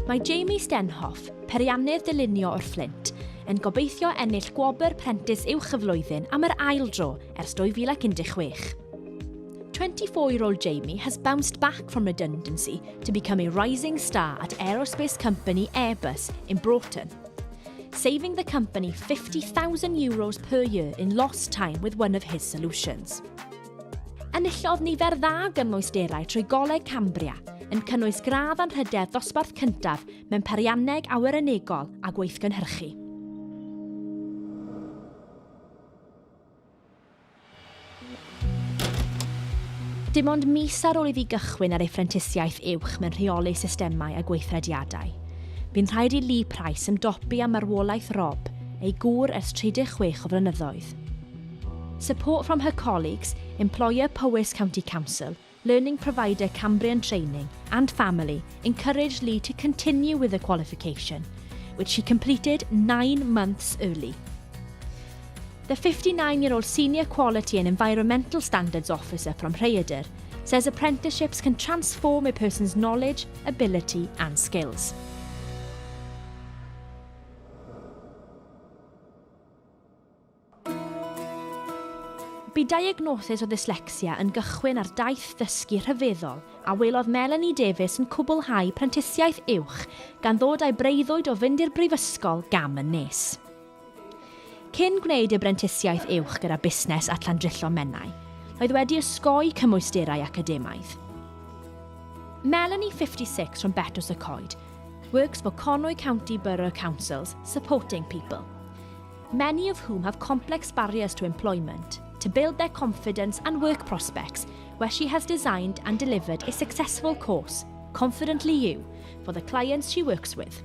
Mae Jamie Stenhoff, peiriannydd dylunio o'r Flint, yn gobeithio ennill gwobr Prentis Uwch y Flwyddyn am yr ail dro ers 2016. 24-year-old Jamie has bounced back from redundancy to become a rising star at aerospace company Airbus in Broughton, saving the company €50,000 per year in lost time with one of his solutions. Enillodd nifer dda gymwysderau trwy Goleg Cambria, yn cynnwys gradd anrhydedd dosbarth cyntaf mewn perianneg awyrennegol a gweithgynhyrchu. Dim ond mis ar ôl iddi gychwyn ar ei phrentisiaeth uwch mewn rheoli systemau a gweithrediadau. Bu'n rhaid i Lee Price ymdopi am marwolaeth Rob, ei gŵr ers 36 o flynyddoedd. Support from her colleagues, employer Powys County Council, learning provider Cambrian Training and family encouraged Lee to continue with the qualification, which she completed 9 months early. The 59-year-old Senior Quality and Environmental Standards Officer from Rhaeadr says apprenticeships can transform a person's knowledge, ability and skills. Bu diagnosis o dyslexia yn gychwyn ar daith ddysgu rhyfeddol a welodd Melanie Davies yn cwblhau prentisiaeth uwch gan ddod â'i breuddwyd o fynd i'r brifysgol gam yn nes. Cyn gwneud y brentisiaeth uwch gyda busnes a Llandrillo Menai, roedd wedi ysgoi cymwysterau academaidd. Melanie, 56, from Betws y Coed, works for Conwy County Borough Councils supporting people, many of whom have complex barriers to employment, to build their confidence and work prospects, where she has designed and delivered a successful course, Confidently You, for the clients she works with.